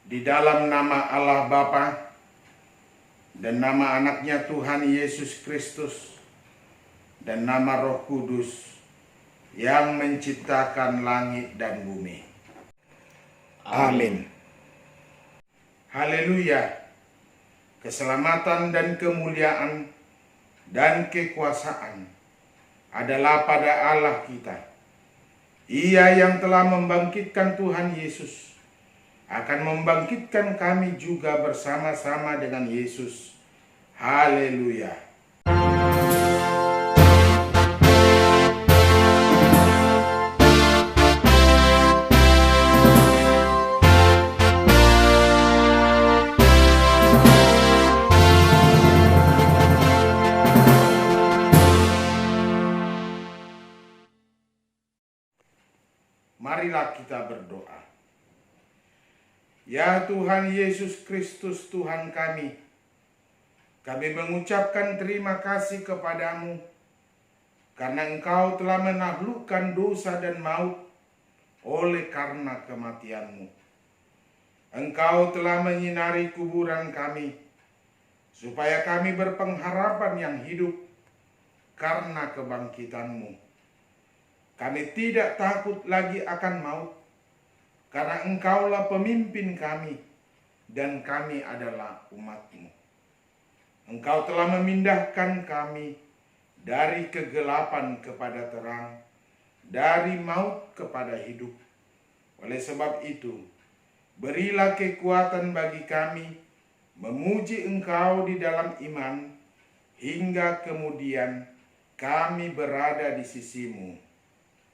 Di dalam nama Allah Bapa dan nama anaknya Tuhan Yesus Kristus dan nama Roh Kudus yang menciptakan langit dan bumi. Amin. Haleluya. Keselamatan dan kemuliaan dan kekuasaan adalah pada Allah kita. Ia yang telah membangkitkan Tuhan Yesus akan membangkitkan kami juga bersama-sama dengan Yesus. Haleluya. Marilah kita berdoa. Ya Tuhan Yesus Kristus Tuhan kami mengucapkan terima kasih kepadamu karena Engkau telah menaklukkan dosa dan maut oleh karena kematian-Mu. Engkau telah menyinari kuburan kami supaya kami berpengharapan yang hidup karena kebangkitan-Mu. Kami tidak takut lagi akan maut, karena Engkaulah pemimpin kami, dan kami adalah umat-Mu. Engkau telah memindahkan kami dari kegelapan kepada terang, dari maut kepada hidup. Oleh sebab itu, berilah kekuatan bagi kami memuji Engkau di dalam iman, hingga kemudian kami berada di sisi-Mu.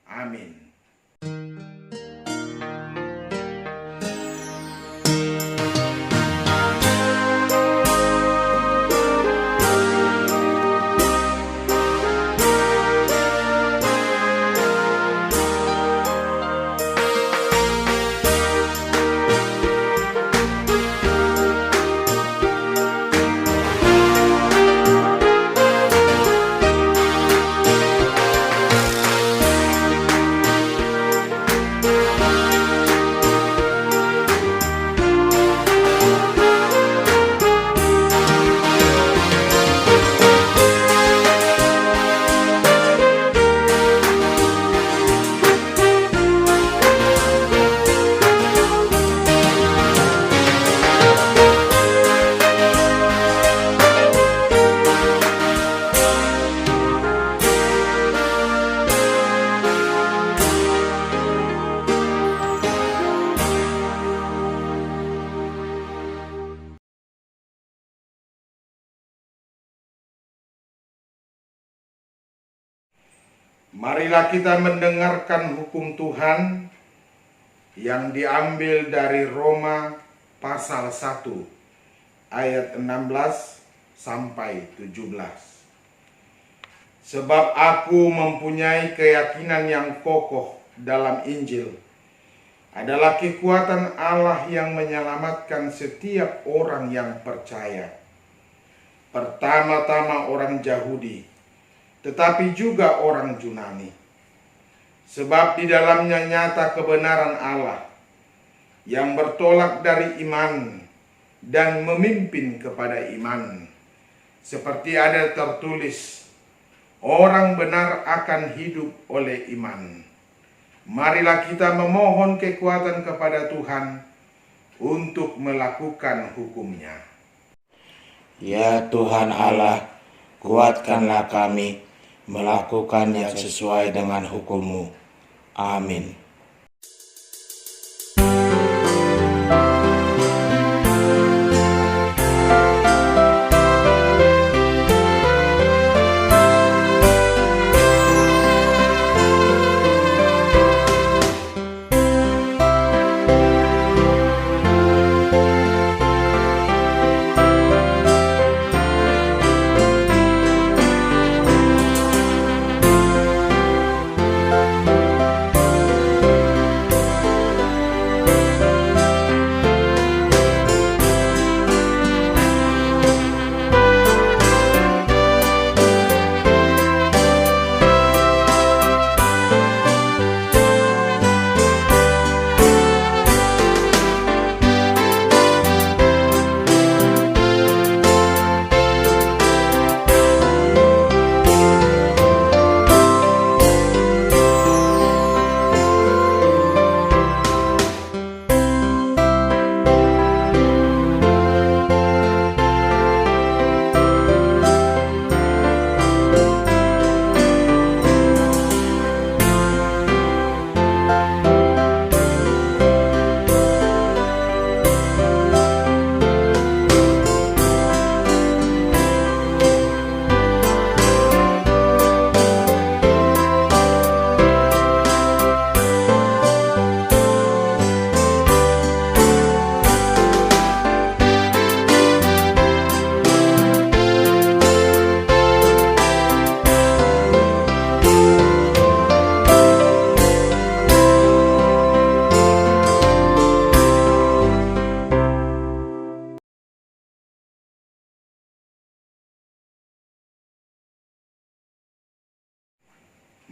Amin. Marilah kita mendengarkan hukum Tuhan yang diambil dari Roma pasal 1 ayat 16 sampai 17. Sebab aku mempunyai keyakinan yang kokoh dalam Injil adalah kekuatan Allah yang menyelamatkan setiap orang yang percaya. Pertama-tama orang Yahudi, tetapi juga orang Yunani. Sebab di dalamnya nyata kebenaran Allah yang bertolak dari iman dan memimpin kepada iman. Seperti ada tertulis, orang benar akan hidup oleh iman. Marilah kita memohon kekuatan kepada Tuhan untuk melakukan hukum-Nya. Ya Tuhan Allah, kuatkanlah kami melakukan yang sesuai dengan hukum-Mu. Amin.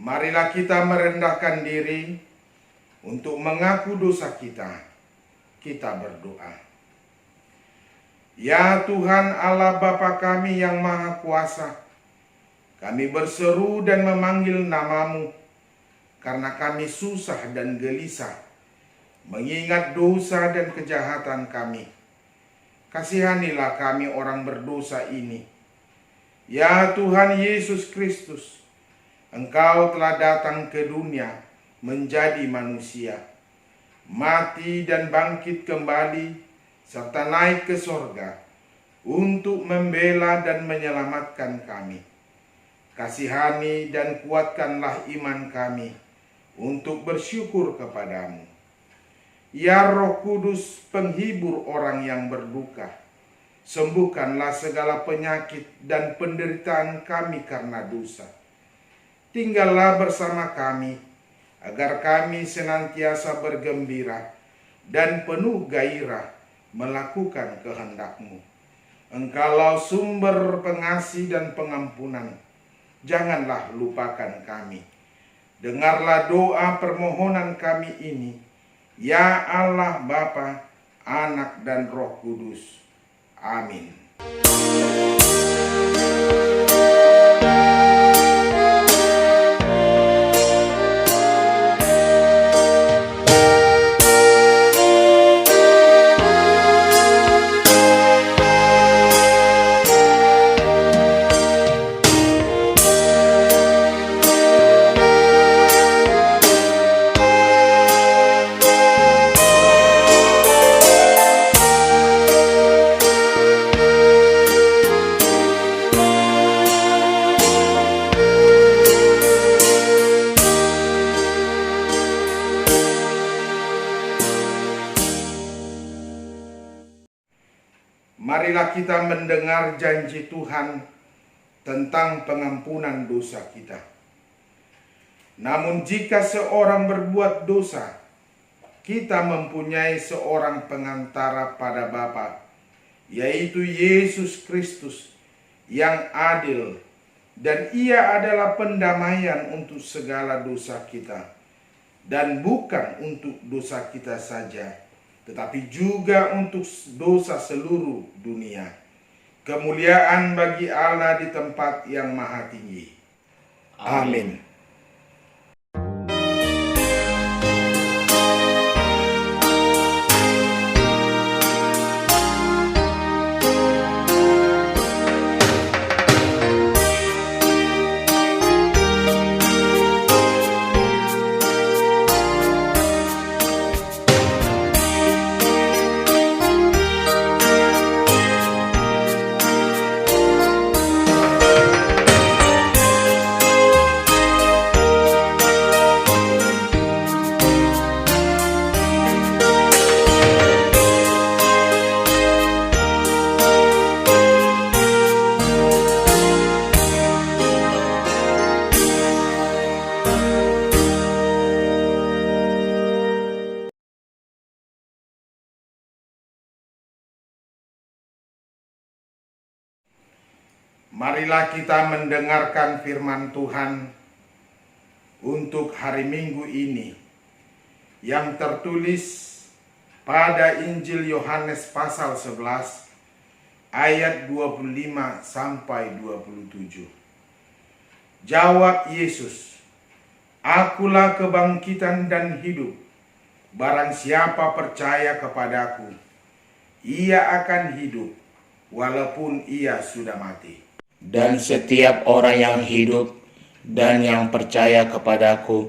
Marilah kita merendahkan diri untuk mengaku dosa kita. Kita berdoa. Ya Tuhan Allah Bapa kami yang Maha Kuasa, kami berseru dan memanggil nama-Mu karena kami susah dan gelisah mengingat dosa dan kejahatan kami. Kasihanilah kami orang berdosa ini. Ya Tuhan Yesus Kristus, Engkau telah datang ke dunia menjadi manusia, mati dan bangkit kembali, serta naik ke sorga untuk membela dan menyelamatkan kami. Kasihani dan kuatkanlah iman kami untuk bersyukur kepadamu. Ya Roh Kudus, penghibur orang yang berduka, sembuhkanlah segala penyakit dan penderitaan kami karena dosa. Tinggallah bersama kami, agar kami senantiasa bergembira dan penuh gairah melakukan kehendak-Mu. Engkaulah sumber pengasih dan pengampunan, janganlah lupakan kami. Dengarlah doa permohonan kami ini, ya Allah Bapa, Anak dan Roh Kudus. Amin. Marilah kita mendengar janji Tuhan tentang pengampunan dosa kita. Namun jika seorang berbuat dosa, kita mempunyai seorang pengantara pada Bapa, yaitu Yesus Kristus yang adil, dan Ia adalah pendamaian untuk segala dosa kita, dan bukan untuk dosa kita saja, tetapi juga untuk dosa seluruh dunia. Kemuliaan bagi Allah di tempat yang maha tinggi. Amin. Marilah kita mendengarkan firman Tuhan untuk hari Minggu ini yang tertulis pada Injil Yohanes pasal 11 ayat 25 sampai 27. Jawab Yesus, "Akulah kebangkitan dan hidup. Barang siapa percaya kepadaku, ia akan hidup walaupun ia sudah mati. Dan setiap orang yang hidup dan yang percaya kepadaku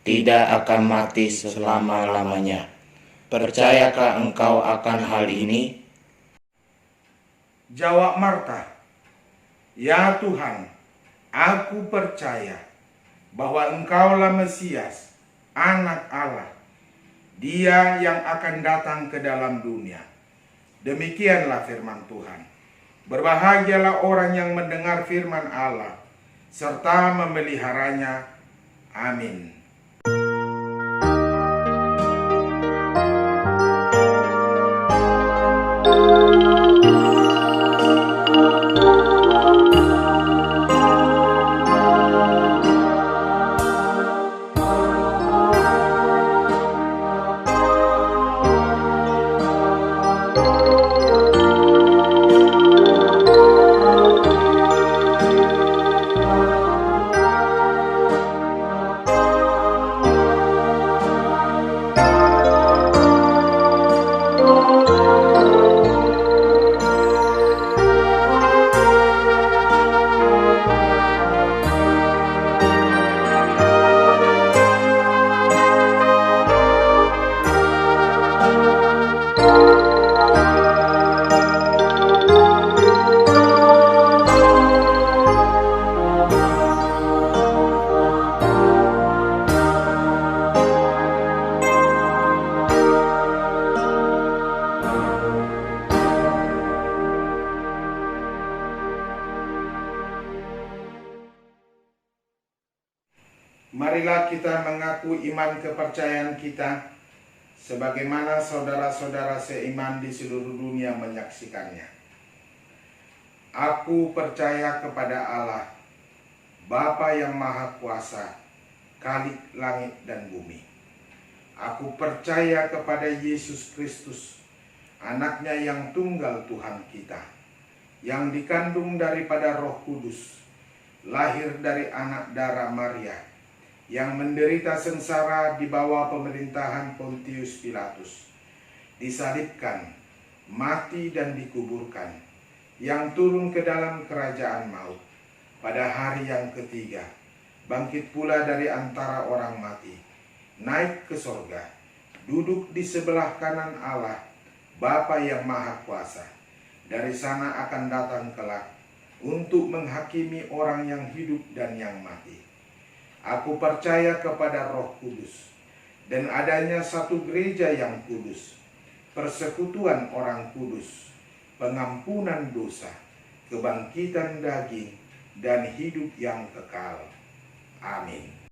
tidak akan mati selama-lamanya. Percayakah engkau akan hal ini?" Jawab Marta, "Ya Tuhan, aku percaya bahwa Engkaulah Mesias, Anak Allah, Dia yang akan datang ke dalam dunia." Demikianlah firman Tuhan. Berbahagialah orang yang mendengar firman Allah serta memeliharanya. Amin. marilah kita mengaku iman kepercayaan kita, sebagaimana saudara-saudara seiman di seluruh dunia menyaksikannya. Aku percaya kepada Allah, Bapa yang Maha Kuasa, Khalik langit dan bumi. Aku percaya kepada Yesus Kristus, anaknya yang tunggal Tuhan kita, yang dikandung daripada Roh Kudus, lahir dari anak darah Maria, yang menderita sengsara di bawah pemerintahan Pontius Pilatus, disalibkan, mati dan dikuburkan, yang turun ke dalam kerajaan maut, pada hari yang ketiga, bangkit pula dari antara orang mati, naik ke sorga, duduk di sebelah kanan Allah, Bapa yang Maha Kuasa. Dari sana akan datang kelak untuk menghakimi orang yang hidup dan yang mati. Aku percaya kepada Roh Kudus dan adanya satu gereja yang kudus, persekutuan orang kudus, pengampunan dosa, kebangkitan daging, dan hidup yang kekal. Amin.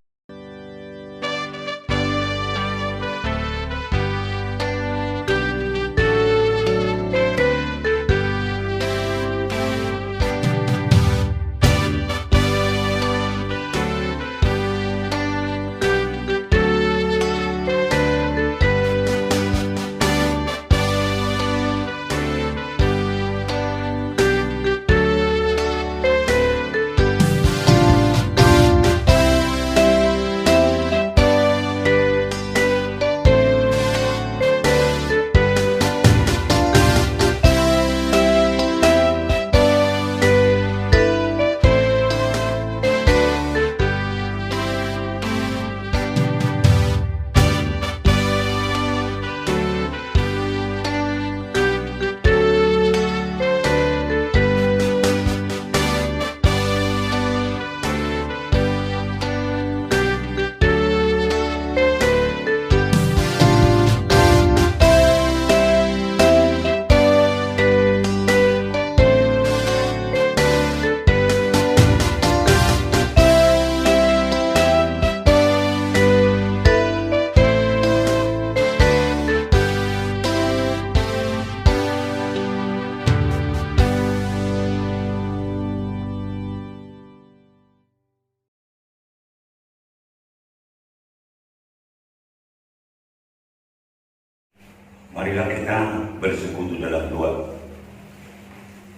Marilah kita bersekutu dalam doa.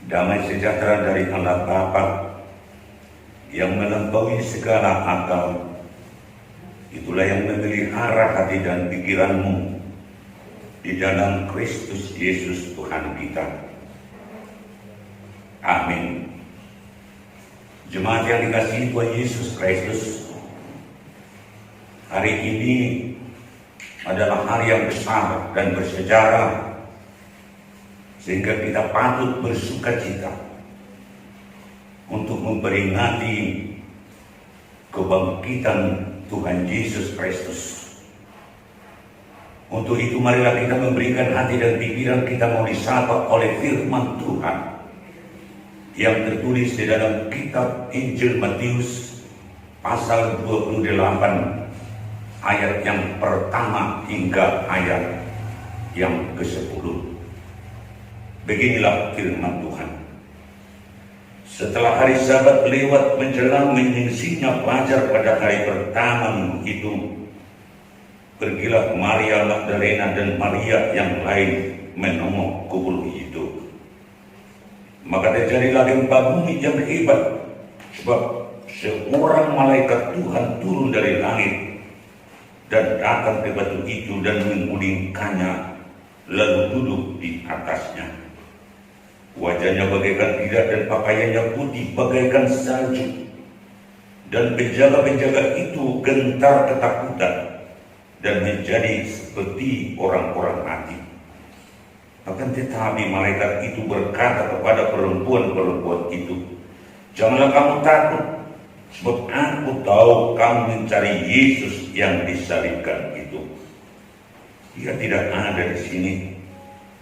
Damai sejahtera dari Allah Bapa yang melampaui segala akal, itulah yang memelihara hati dan pikiranmu di dalam Kristus Yesus Tuhan kita. Amin. Jemaat yang dikasihi Tuhan Yesus Kristus, hari ini adalah hari yang besar dan bersejarah, sehingga kita patut bersukacita untuk memperingati kebangkitan Tuhan Yesus Kristus. Untuk itu marilah kita memberikan hati dan pikiran kita mau disapa oleh firman Tuhan yang tertulis di dalam kitab Injil Matius pasal 28 ayat yang pertama hingga ayat yang ke-10. Beginilah firman Tuhan. Setelah hari Sabat lewat menjelang menyingsinya fajar pada hari pertama itu, pergilah Maria Magdalena dan Maria yang lain menengok kubur itu. Maka terjadilah gempa bumi yang hebat, sebab seorang malaikat Tuhan turun dari langit dan datang ke batu itu dan menggulingkannya, lalu duduk di atasnya. Wajahnya bagaikan tidak dan pakaiannya putih bagaikan salju. Dan penjaga-penjaga itu gentar ketakutan dan menjadi seperti orang-orang mati. Akan tetapi malaikat itu berkata kepada perempuan-perempuan itu, "Janganlah kamu takut, sebab aku tahu kamu mencari Yesus yang disalibkan itu. Ia tidak ada di sini,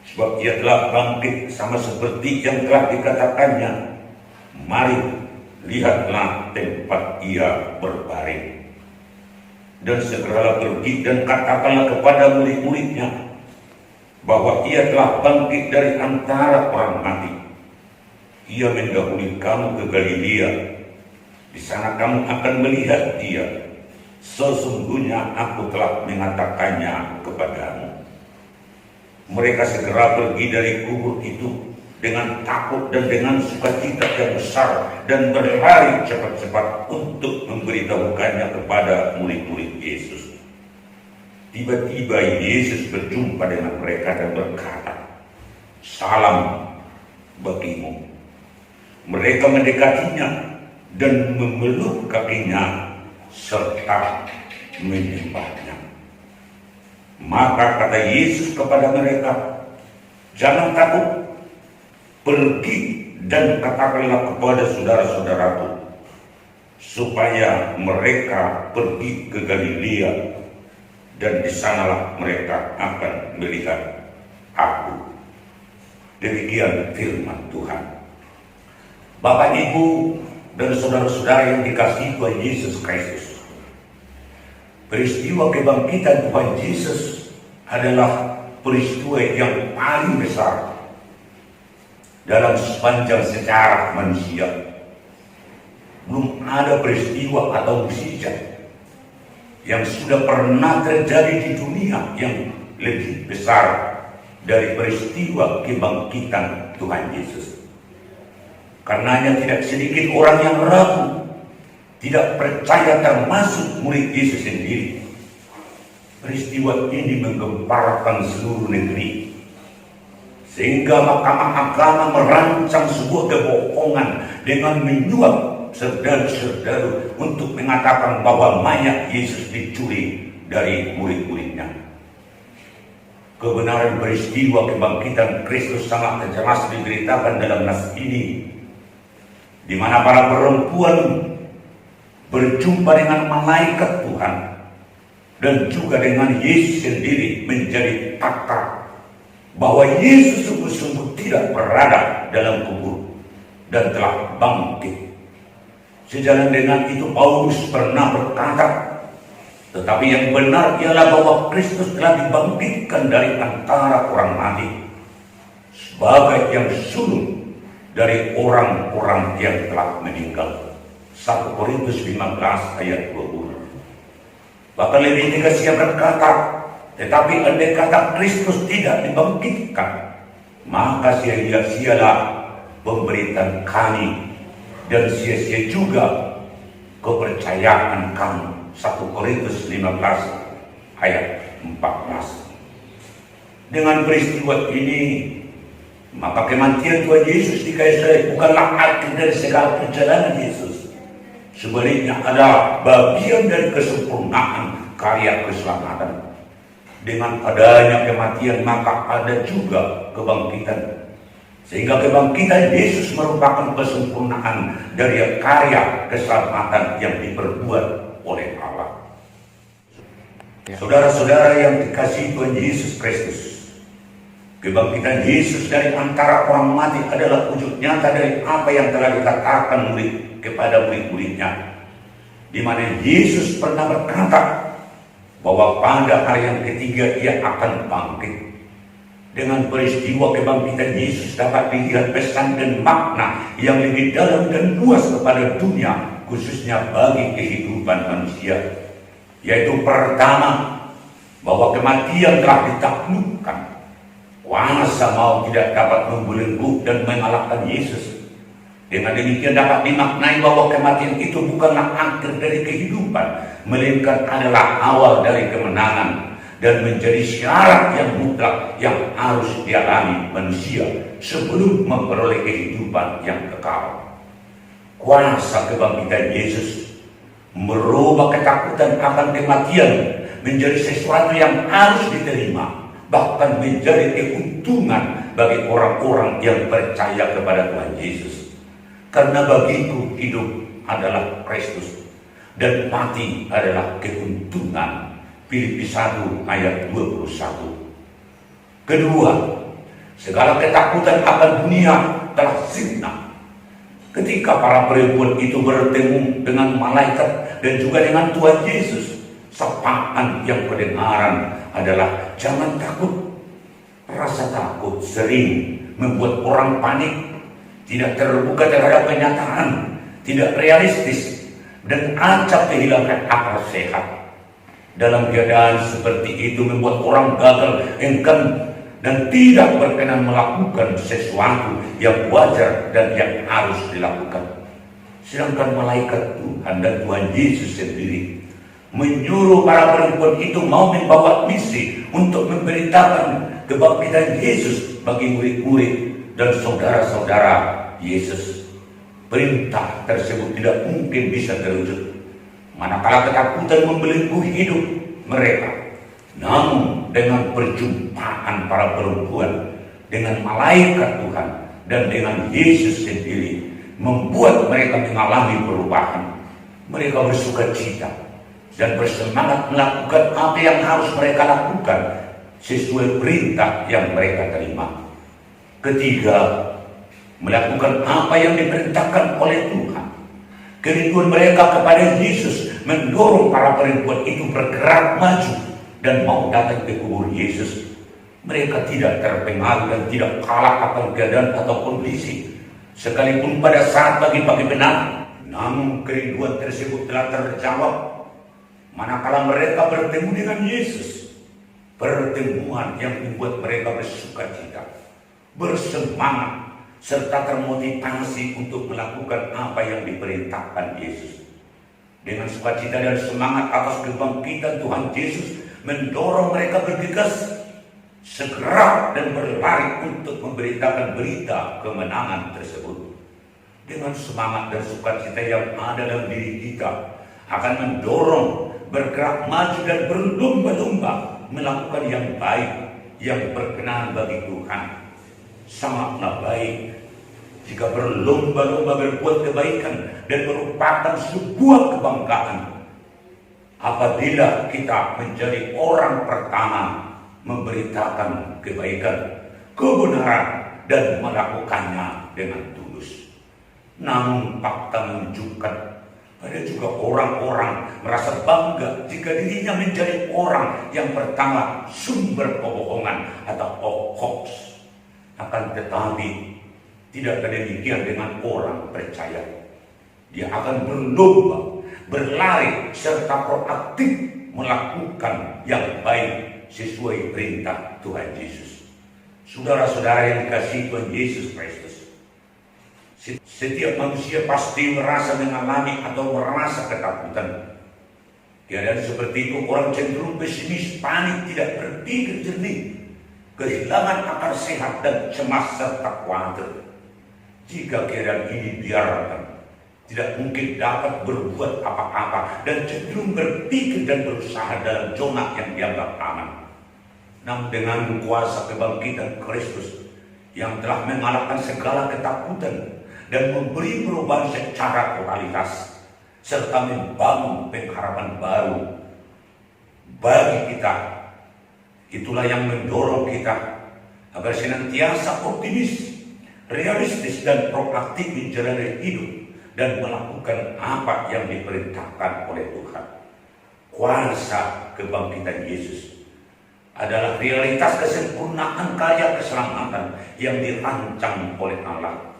sebab ia telah bangkit sama seperti yang telah dikatakannya. Mari, lihatlah tempat ia berbaring." dan segeralah pergi dan katakanlah kepada murid-muridnya bahwa ia telah bangkit dari antara orang mati. Ia mendahului kamu ke Galilea. Di sana kamu akan melihat dia. Sesungguhnya aku telah mengatakannya kepadamu. Mereka segera pergi dari kubur itu dengan takut dan dengan sukacita yang besar dan berlari cepat-cepat untuk memberitahukannya kepada murid-murid Yesus. Tiba-tiba Yesus berjumpa dengan mereka dan berkata, "Salam bagimu." Mereka mendekatinya dan memeluk kakinya serta menyembahnya. Maka kata Yesus kepada mereka, "Jangan takut. Pergi dan katakanlah kepada saudara-saudaraku supaya mereka pergi ke Galilea, dan di sanalah mereka akan melihat aku." Demikian firman Tuhan. Bapak, Ibu, dan saudara-saudara yang dikasihi Tuhan Yesus Kristus, peristiwa kebangkitan Tuhan Yesus adalah peristiwa yang paling besar dalam sepanjang sejarah manusia. Belum ada peristiwa atau mukjizat yang sudah pernah terjadi di dunia yang lebih besar dari peristiwa kebangkitan Tuhan Yesus. Karenanya tidak sedikit orang yang ragu, tidak percaya, termasuk murid Yesus sendiri. Peristiwa ini menggemparkan seluruh negeri, sehingga mahkamah agama merancang sebuah kebohongan dengan menyuap serdaru-serdaru untuk mengatakan bahwa mayat Yesus dicuri dari murid-muridnya. Kebenaran peristiwa kebangkitan Kristus sangat jelas diberitakan dalam nas ini, di mana para perempuan berjumpa dengan malaikat Tuhan dan juga dengan Yesus sendiri menjadi fakta bahwa Yesus sungguh-sungguh tidak berada dalam kubur dan telah bangkit. Sejalan dengan itu Paulus pernah berkata, tetapi yang benar ialah bahwa Kristus telah dibangkitkan dari antara orang mati sebagai yang sulung dari orang-orang yang telah meninggal. 1 Korintus 15 ayat 20. Bahkan lebih tegas ia berkata, tetapi andai kata Kristus tidak dibangkitkan, maka sia-sialah pemberitaan kami dan sia-sia juga kepercayaan kamu. 1 Korintus 15 ayat 14. Dengan peristiwa ini, maka kematian Tuhan Yesus di kayu salib bukanlah akhir dari segala perjalanan Yesus. Sebaliknya adalah bagian dari kesempurnaan karya keselamatan. Dengan adanya kematian maka ada juga kebangkitan. Sehingga kebangkitan Yesus merupakan kesempurnaan dari karya keselamatan yang diperbuat oleh Allah. Saudara-saudara yang dikasihi Tuhan Yesus Kristus, kebangkitan Yesus dari antara orang mati adalah wujud nyata dari apa yang telah dikatakan kepada murid-muridnya, di mana Yesus pernah berkata bahwa pada hari yang ketiga ia akan bangkit. Dengan peristiwa kebangkitan Yesus dapat dilihat pesan dan makna yang lebih dalam dan luas kepada dunia, khususnya bagi kehidupan manusia, yaitu pertama, bahwa kematian telah ditaklukkan. Kuasa maut tidak dapat membelenggu dan mengalahkan Yesus. Dengan demikian dapat dimaknai bahwa kematian itu bukanlah akhir dari kehidupan, melainkan adalah awal dari kemenangan dan menjadi syarat yang mutlak yang harus dialami manusia sebelum memperoleh kehidupan yang kekal. Kuasa kebangkitan Yesus merubah ketakutan akan kematian menjadi sesuatu yang harus diterima, bahkan menjadi keuntungan bagi orang-orang yang percaya kepada Tuhan Yesus. Karena bagiku hidup adalah Kristus dan mati adalah keuntungan. Filipi 1 ayat 21. Kedua, segala ketakutan akan dunia telah sirna ketika para perempuan itu bertemu dengan malaikat dan juga dengan Tuhan Yesus. sapaan yang kedengaran adalah jangan takut. Rasa takut sering membuat orang panik, tidak terbuka terhadap kenyataan, tidak realistis, dan acap kehilangan akal sehat. Dalam keadaan seperti itu membuat orang gagal, enggan, dan tidak berkenan melakukan sesuatu yang wajar dan yang harus dilakukan. Sedangkan malaikat Tuhan dan Tuhan Yesus sendiri menyuruh para perempuan itu mau membawa misi untuk memberitakan kebangkitan Yesus bagi murid-murid dan saudara-saudara Yesus. Perintah tersebut tidak mungkin bisa terwujud manakala ketakutan membelenggu hidup mereka. Namun dengan perjumpaan para perempuan dengan malaikat Tuhan dan dengan Yesus sendiri membuat mereka mengalami perubahan. Mereka bersukacita dan bersemangat melakukan apa yang harus mereka lakukan sesuai perintah yang mereka terima. Ketiga, melakukan apa yang diperintahkan oleh Tuhan. Kerinduan mereka kepada Yesus mendorong para perempuan itu bergerak maju dan mau datang ke kubur Yesus. Mereka tidak terpengaruh dan tidak kalah akan keadaan atau kondisi, sekalipun pada saat pagi-pagi benar. Namun kerinduan tersebut telah terjawab manakala mereka bertemu dengan Yesus. Pertemuan yang membuat mereka bersukacita, bersemangat, serta termotivasi untuk melakukan apa yang diperintahkan Yesus. Dengan sukacita dan semangat atas kebangkitan Tuhan Yesus mendorong mereka bergegas, segera dan berlari untuk memberitakan berita kemenangan tersebut. Dengan semangat dan sukacita yang ada dalam diri kita akan mendorong bergerak maju dan berlomba-lomba melakukan yang baik, yang berkenan bagi Tuhan. Sangatlah baik jika berlomba-lomba berbuat kebaikan dan merupakan sebuah kebanggaan apabila kita menjadi orang pertama memberitakan kebaikan, kebenaran, dan melakukannya dengan tulus. Namun fakta menunjukkan ada juga orang-orang merasa bangga jika dirinya menjadi orang yang pertama sumber kebohongan atau hoax. Akan tetapi tidak demikian dengan orang percaya. Dia akan berlomba, berlari, serta proaktif melakukan yang baik sesuai perintah Tuhan Yesus. Saudara-saudara yang dikasihi Tuhan Yesus Kristus, setiap manusia pasti merasa mengalami atau merasa ketakutan. Keadaan seperti itu orang cenderung pesimis, panik, tidak berpikir jernih, kehilangan akal sehat dan cemas serta khawatir. Jika keadaan ini biarkan, tidak mungkin dapat berbuat apa-apa dan cenderung berpikir dan berusaha dalam zona yang dianggap aman. Namun dengan kuasa kebangkitan Kristus yang telah mengalahkan segala ketakutan dan memberi perubahan secara totalitas serta membangun pengharapan baru bagi kita, itulah yang mendorong kita agar senantiasa optimis, realistis, dan proaktif menjalani hidup dan melakukan apa yang diperintahkan oleh Tuhan. Kuasa kebangkitan Yesus adalah realitas kesempurnaan karya keselamatan yang dirancang oleh Allah,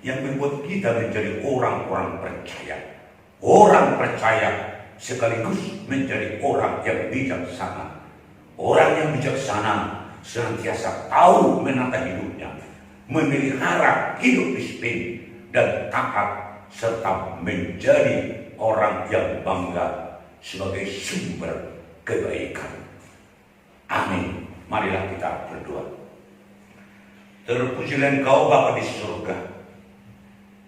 yang membuat kita menjadi orang-orang percaya. Orang percaya sekaligus menjadi orang yang bijaksana. Orang yang bijaksana senantiasa tahu menata hidupnya, memelihara hidup disiplin dan taat, serta menjadi orang yang bangga sebagai sumber kebaikan. Amin. Marilah kita berdoa. Terpujilah Engkau Bapa di surga,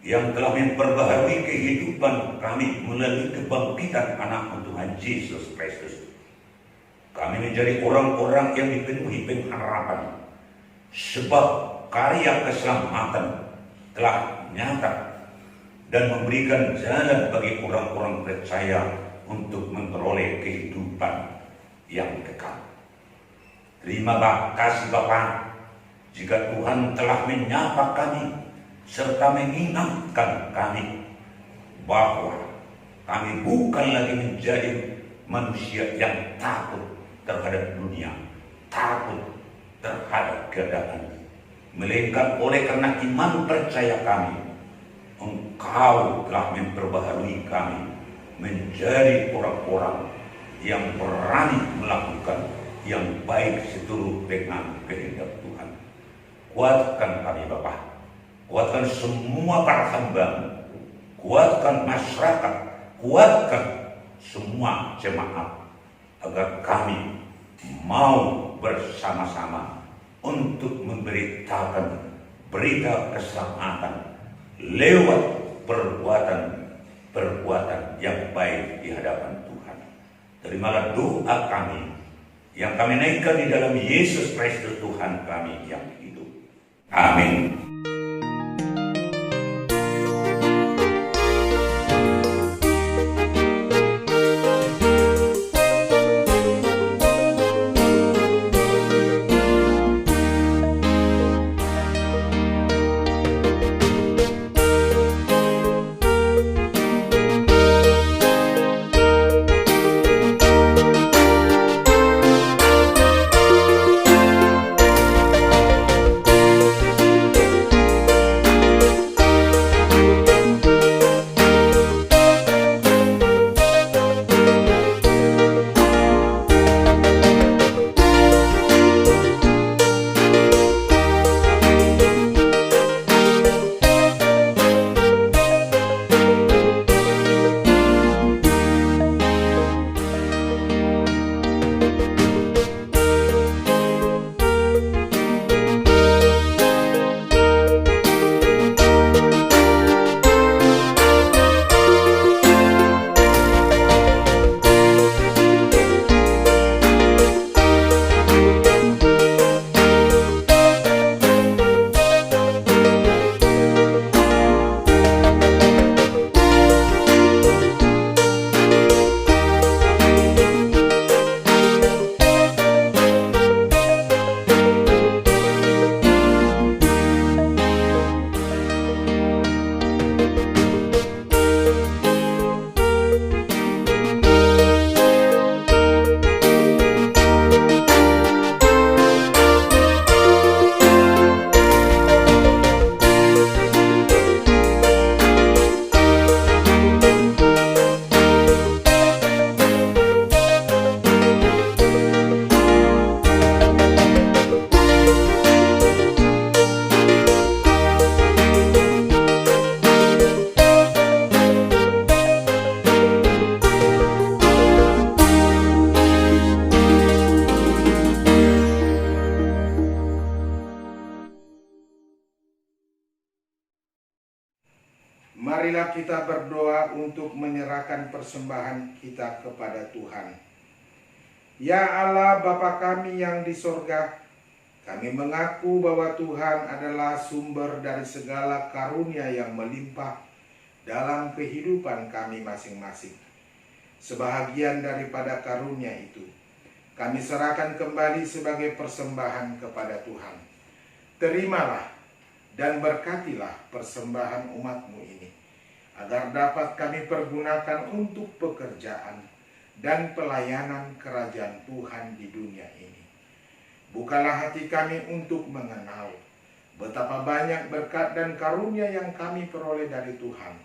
yang telah memperbaharui kehidupan kami melalui kebangkitan anak Tuhan Yesus Kristus. Kami menjadi orang-orang yang dipenuhi pengharapan, sebab karya keselamatan telah nyata dan memberikan jalan bagi orang-orang percaya untuk memperoleh kehidupan yang kekal. Terima kasih Bapa, jika Tuhan telah menyapa kami serta mengingatkan kami bahwa kami bukan lagi menjadi manusia yang takut terhadap dunia, takut terhadap keadaan, melainkan oleh karena iman percaya kami, Engkau telah memperbaharui kami menjadi orang-orang yang berani melakukan yang baik seturut dengan kehendak Tuhan. Kuatkan kami Bapa, kuatkan semua para hamba, kuatkan masyarakat, kuatkan semua jemaat, agar kami mau bersama-sama untuk memberitakan berita keselamatan lewat perbuatan yang baik di hadapan Tuhan. Terimalah doa kami yang kami naikkan di dalam Yesus Kristus Tuhan kami yang hidup. Amin. Marilah kita berdoa untuk menyerahkan persembahan kita kepada Tuhan. Ya Allah Bapa kami yang di sorga, kami mengaku bahwa Tuhan adalah sumber dari segala karunia yang melimpah dalam kehidupan kami masing-masing. Sebahagian daripada karunia itu, kami serahkan kembali sebagai persembahan kepada Tuhan. Terimalah dan berkatilah persembahan umat-Mu ini, agar dapat kami pergunakan untuk pekerjaan dan pelayanan kerajaan Tuhan di dunia ini. Bukalah hati kami untuk mengenal betapa banyak berkat dan karunia yang kami peroleh dari Tuhan,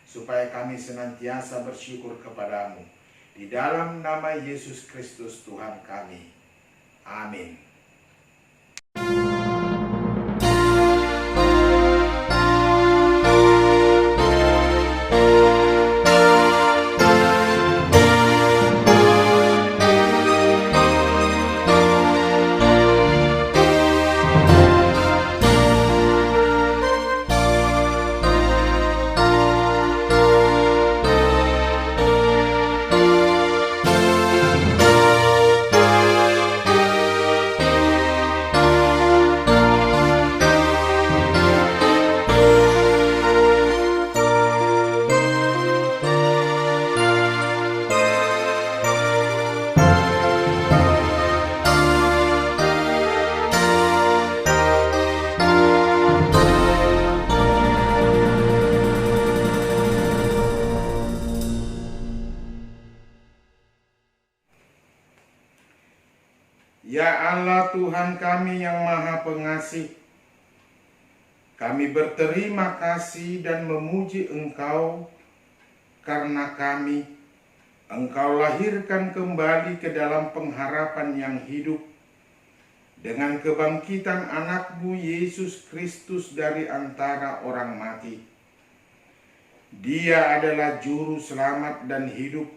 supaya kami senantiasa bersyukur kepadamu. Di dalam nama Yesus Kristus Tuhan kami. Amin. Allah Tuhan kami yang Maha Pengasih, kami berterima kasih dan memuji Engkau karena Engkau lahirkan kembali ke dalam pengharapan yang hidup dengan kebangkitan anak-Mu Yesus Kristus dari antara orang mati. Dia adalah juru selamat dan hidup,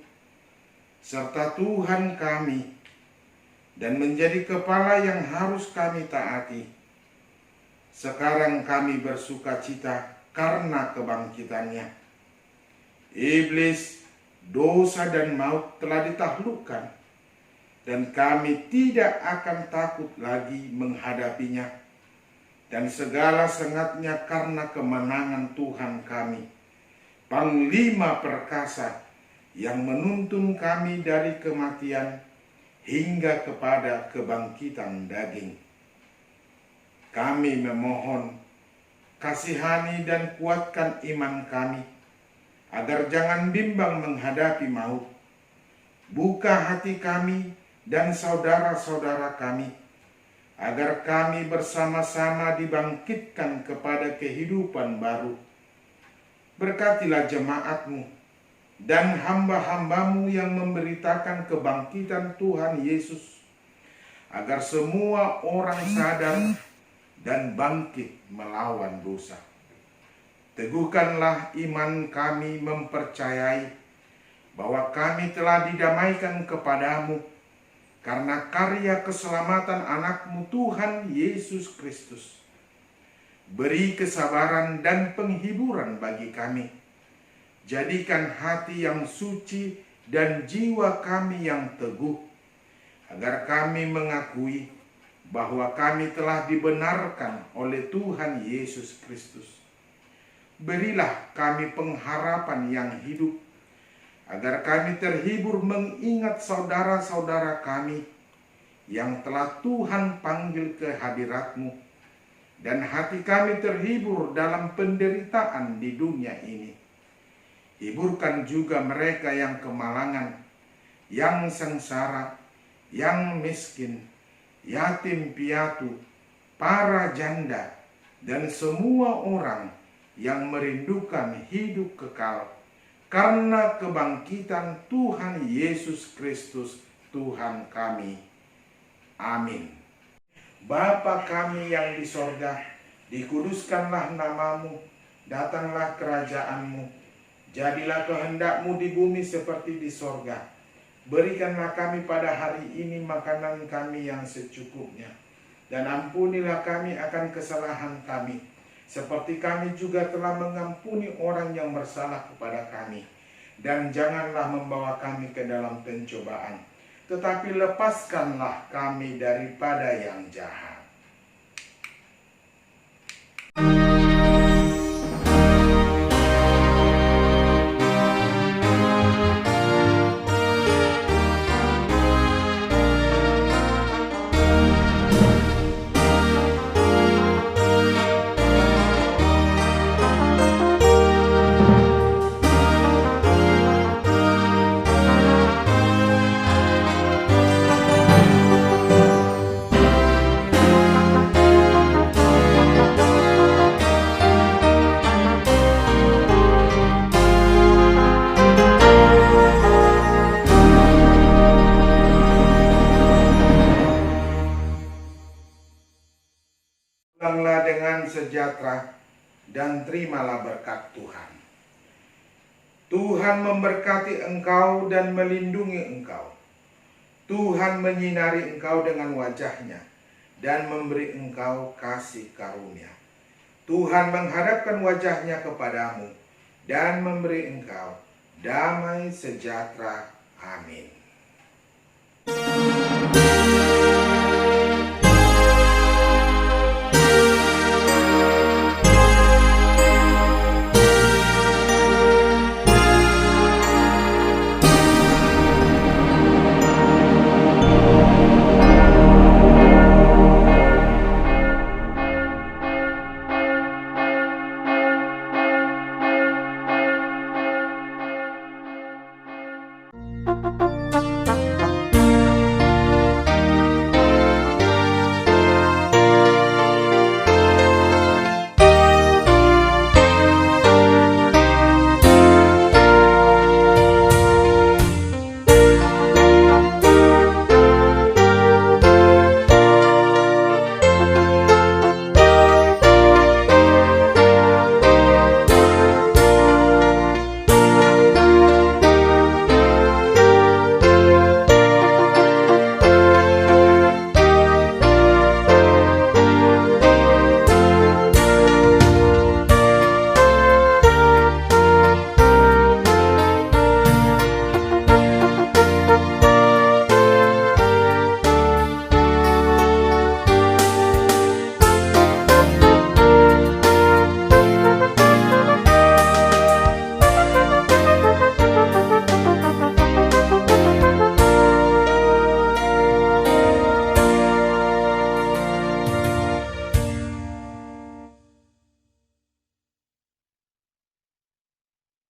serta Tuhan kami, dan menjadi kepala yang harus kami taati. Sekarang kami bersuka cita karena kebangkitannya. Iblis, dosa dan maut telah ditaklukkan, dan kami tidak akan takut lagi menghadapinya, dan segala sengatnya karena kemenangan Tuhan kami, Panglima perkasa yang menuntun kami dari kematian hingga kepada kebangkitan daging. Kami memohon, kasihani dan kuatkan iman kami, agar jangan bimbang menghadapi maut. Buka hati kami dan saudara-saudara kami, agar kami bersama-sama dibangkitkan kepada kehidupan baru. Berkatilah jemaat-Mu dan hamba-hamba-Mu yang memberitakan kebangkitan Tuhan Yesus, agar semua orang sadar dan bangkit melawan dosa. Teguhkanlah iman kami mempercayai bahwa kami telah didamaikan kepadamu karena karya keselamatan anak-Mu Tuhan Yesus Kristus. Beri kesabaran dan penghiburan bagi kami. Jadikan hati yang suci dan jiwa kami yang teguh, agar kami mengakui bahwa kami telah dibenarkan oleh Tuhan Yesus Kristus. Berilah kami pengharapan yang hidup, agar kami terhibur mengingat saudara-saudara kami yang telah Tuhan panggil ke hadirat-Mu, dan hati kami terhibur dalam penderitaan di dunia ini. Hiburkan juga mereka yang kemalangan, yang sengsara, yang miskin, yatim piatu, para janda, dan semua orang yang merindukan hidup kekal karena kebangkitan Tuhan Yesus Kristus Tuhan kami. Amin. Bapa kami yang di sorga, dikuduskanlah nama-Mu, datanglah kerajaan-Mu, jadilah kehendak-Mu di bumi seperti di sorga. Berikanlah kami pada hari ini makanan kami yang secukupnya, dan ampunilah kami akan kesalahan kami, seperti kami juga telah mengampuni orang yang bersalah kepada kami. Dan janganlah membawa kami ke dalam pencobaan, tetapi lepaskanlah kami daripada yang jahat. Pulanglah dengan sejahtera dan terimalah berkat Tuhan. Tuhan memberkati engkau dan melindungi engkau. Tuhan menyinari engkau dengan wajah-Nya dan memberi engkau kasih karunia. Tuhan menghadapkan wajah-Nya kepadamu dan memberi engkau damai sejahtera. Amin.